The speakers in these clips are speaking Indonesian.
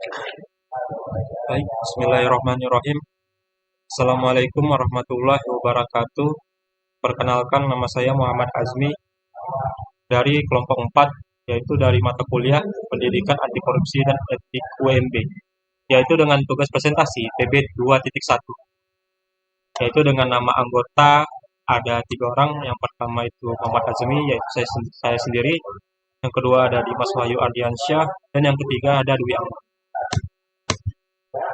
Baik, bismillahirrahmanirrahim. Assalamualaikum warahmatullahi wabarakatuh. Perkenalkan, nama saya Muhammad Azmi dari kelompok 4, yaitu dari mata kuliah Pendidikan Anti Korupsi dan Etik UMB, yaitu dengan tugas presentasi PB 2.1, yaitu dengan nama anggota ada 3 orang. Yang pertama itu Muhammad Azmi, yaitu saya sendiri. Yang kedua ada Dimas Wahyu Ardiansyah, dan yang ketiga ada Dwi Angga.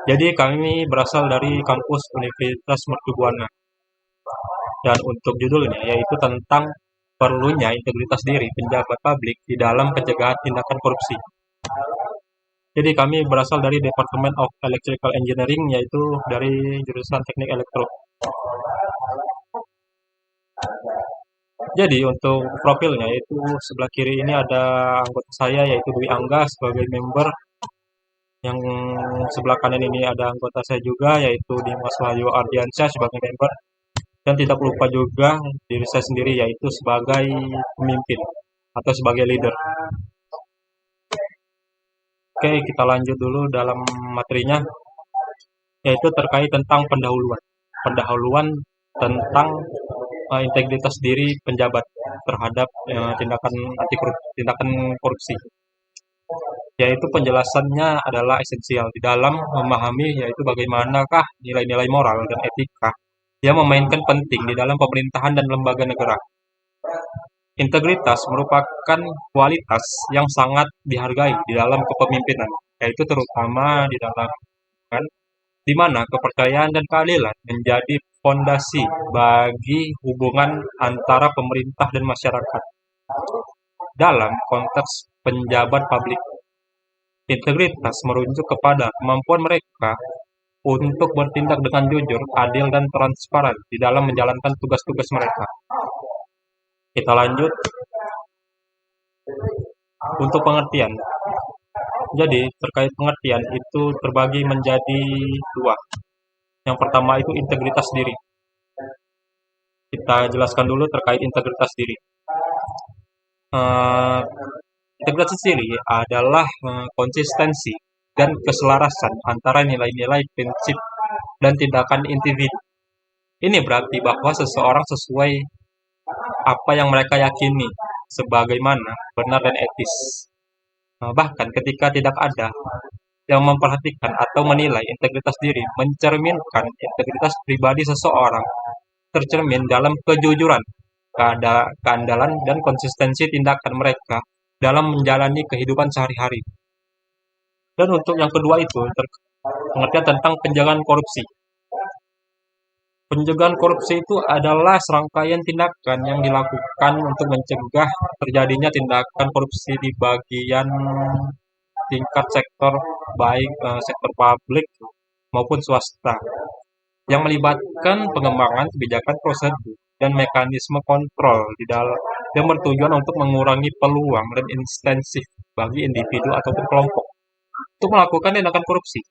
Jadi kami berasal dari kampus Universitas Mercubuana. Dan untuk judulnya yaitu tentang perlunya integritas diri pejabat publik di dalam pencegahan tindakan korupsi. Jadi kami berasal dari Department of Electrical Engineering, yaitu dari jurusan Teknik Elektro. Jadi untuk profilnya yaitu sebelah kiri ini ada anggota saya yaitu Dwi Angga sebagai member. Yang sebelah kanan ini ada anggota saya juga yaitu Dimas Wahyu Ardiansyah sebagai member. Dan tidak lupa juga diri saya sendiri yaitu sebagai pemimpin atau sebagai leader. Oke, kita lanjut dulu dalam materinya, yaitu terkait tentang pendahuluan. Pendahuluan tentang integritas diri penjabat terhadap tindakan korupsi. Yaitu penjelasannya adalah esensial di dalam memahami yaitu bagaimanakah nilai-nilai moral dan etika yang memainkan penting di dalam pemerintahan dan lembaga negara. Integritas merupakan kualitas yang sangat dihargai di dalam kepemimpinan, yaitu terutama di dalam kan, di mana kepercayaan dan keadilan menjadi fondasi bagi hubungan antara pemerintah dan masyarakat. Dalam konteks penjabat publik, integritas merujuk kepada kemampuan mereka untuk bertindak dengan jujur, adil, dan transparan di dalam menjalankan tugas-tugas mereka. Kita lanjut untuk pengertian. Jadi, terkait pengertian itu terbagi menjadi 2. Yang pertama itu integritas diri. Kita jelaskan dulu terkait integritas diri. Eh, Integritas diri adalah konsistensi dan keselarasan antara nilai-nilai, prinsip, dan tindakan individu. Ini berarti bahwa seseorang sesuai apa yang mereka yakini sebagaimana benar dan etis. Bahkan ketika tidak ada yang memperhatikan atau menilai integritas diri, mencerminkan integritas pribadi seseorang, tercermin dalam kejujuran, keandalan, dan konsistensi tindakan mereka dalam menjalani kehidupan sehari-hari. Dan untuk yang kedua itu, pengertian tentang pencegahan korupsi. Pencegahan korupsi itu adalah serangkaian tindakan yang dilakukan untuk mencegah terjadinya tindakan korupsi di bagian tingkat sektor, baik sektor publik maupun swasta, yang melibatkan pengembangan kebijakan prosedur dan mekanisme kontrol di dalam yang bertujuan untuk mengurangi peluang dan insentif bagi individu ataupun kelompok untuk melakukan tindakan korupsi.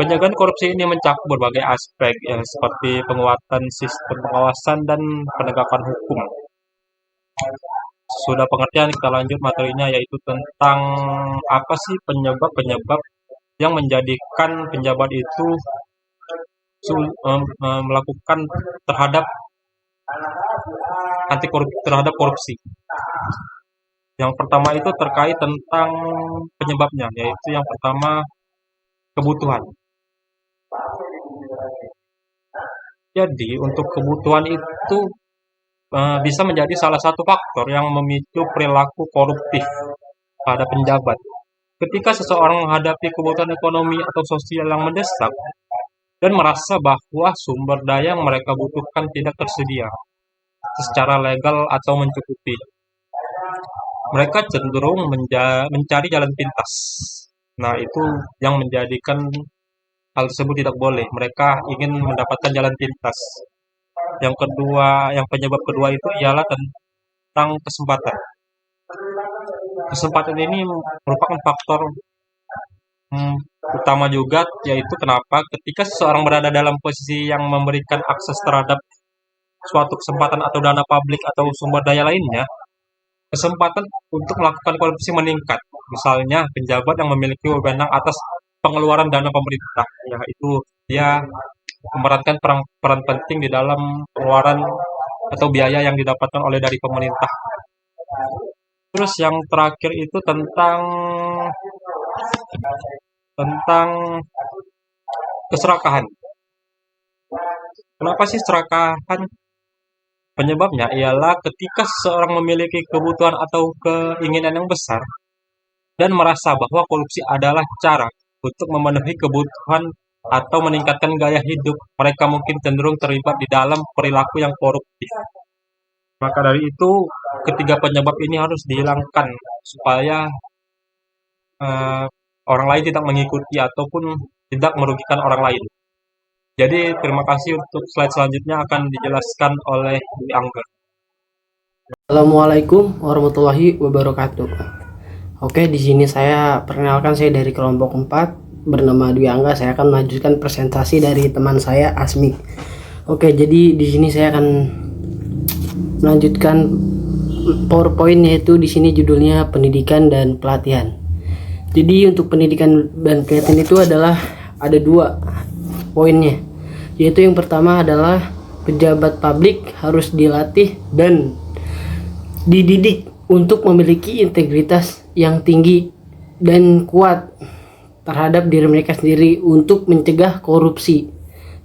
Pencegahan korupsi ini mencakup berbagai aspek ya, seperti penguatan sistem pengawasan dan penegakan hukum. Sudah pengertian, kita lanjut materinya yaitu tentang apa sih penyebab-penyebab yang menjadikan penjabat itu melakukan terhadap terhadap korupsi. Yang pertama itu terkait tentang penyebabnya, yaitu yang pertama kebutuhan. Jadi untuk kebutuhan itu bisa menjadi salah satu faktor yang memicu perilaku koruptif pada penjabat. Ketika seseorang menghadapi kebutuhan ekonomi atau sosial yang mendesak dan merasa bahwa sumber daya yang mereka butuhkan tidak tersedia secara legal atau mencukupi, mereka cenderung mencari jalan pintas. Nah, itu yang menjadikan hal tersebut tidak boleh. Mereka ingin mendapatkan jalan pintas. Yang kedua, yang penyebab kedua itu ialah tentang kesempatan. Kesempatan ini merupakan faktor utama juga, yaitu kenapa ketika seseorang berada dalam posisi yang memberikan akses terhadap suatu kesempatan atau dana publik atau sumber daya lainnya, kesempatan untuk melakukan korupsi meningkat. Misalnya penjabat yang memiliki wewenang atas pengeluaran dana pemerintah, yaitu dia memerankan peran penting di dalam pengeluaran atau biaya yang didapatkan oleh dari pemerintah. Terus yang terakhir itu tentang tentang keserakahan. Kenapa sih serakahan? Penyebabnya ialah ketika seseorang memiliki kebutuhan atau keinginan yang besar dan merasa bahwa korupsi adalah cara untuk memenuhi kebutuhan atau meningkatkan gaya hidup, mereka mungkin cenderung terlibat di dalam perilaku yang koruptif. Maka dari itu, ketiga penyebab ini harus dihilangkan supaya eh, orang lain tidak mengikuti ataupun tidak merugikan orang lain. Jadi, terima kasih untuk slide selanjutnya akan dijelaskan oleh Dwi Angga. Assalamualaikum warahmatullahi wabarakatuh. Oke, di sini saya perkenalkan, saya dari kelompok 4 bernama Dwi Angga. Saya akan melanjutkan presentasi dari teman saya Asmi. Oke, jadi di sini saya akan melanjutkan PowerPoint, yaitu di sini judulnya pendidikan dan pelatihan. Jadi untuk pendidikan dan pelatihan itu adalah ada 2 poinnya, yaitu yang pertama adalah pejabat publik harus dilatih dan dididik untuk memiliki integritas yang tinggi dan kuat terhadap diri mereka sendiri untuk mencegah korupsi.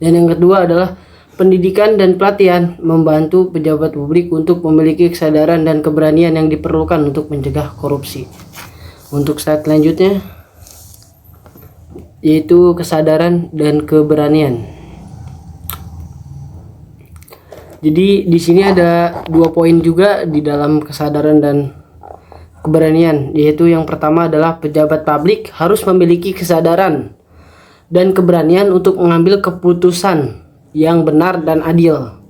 Dan yang kedua adalah pendidikan dan pelatihan membantu pejabat publik untuk memiliki kesadaran dan keberanian yang diperlukan untuk mencegah korupsi. Untuk slide selanjutnya, yaitu kesadaran dan keberanian. Jadi di sini ada 2 poin juga di dalam kesadaran dan keberanian, yaitu yang pertama adalah pejabat publik harus memiliki kesadaran dan keberanian untuk mengambil keputusan yang benar dan adil,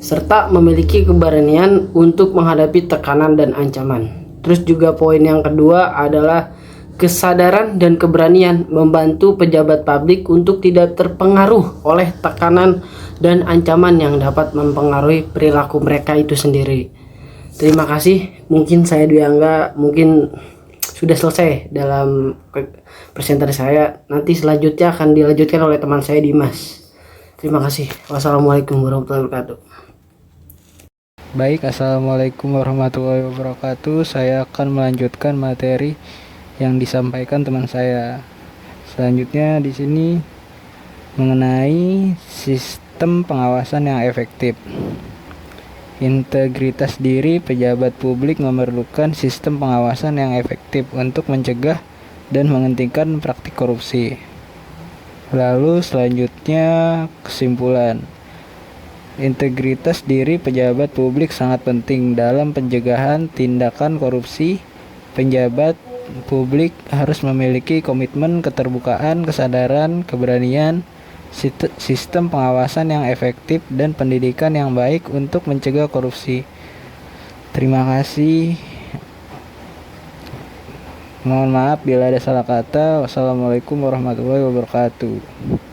serta memiliki keberanian untuk menghadapi tekanan dan ancaman. Terus juga poin yang kedua adalah kesadaran dan keberanian membantu pejabat publik untuk tidak terpengaruh oleh tekanan dan ancaman yang dapat mempengaruhi perilaku mereka itu sendiri. Terima kasih. Mungkin saya Dwi Angga mungkin sudah selesai dalam presentasi saya. Nanti selanjutnya akan dilanjutkan oleh teman saya Dimas. Terima kasih. Wassalamualaikum warahmatullahi wabarakatuh. Baik, assalamualaikum warahmatullahi wabarakatuh. Saya akan melanjutkan materi yang disampaikan teman saya. Selanjutnya di sini mengenai sistem pengawasan yang efektif. Integritas diri pejabat publik memerlukan sistem pengawasan yang efektif untuk mencegah dan menghentikan praktik korupsi. Lalu selanjutnya kesimpulan. Integritas diri pejabat publik sangat penting dalam pencegahan tindakan korupsi. Pejabat publik harus memiliki komitmen, keterbukaan, kesadaran, keberanian, sistem pengawasan yang efektif, dan pendidikan yang baik untuk mencegah korupsi. Terima kasih. Mohon maaf bila ada salah kata. Wassalamualaikum warahmatullahi wabarakatuh.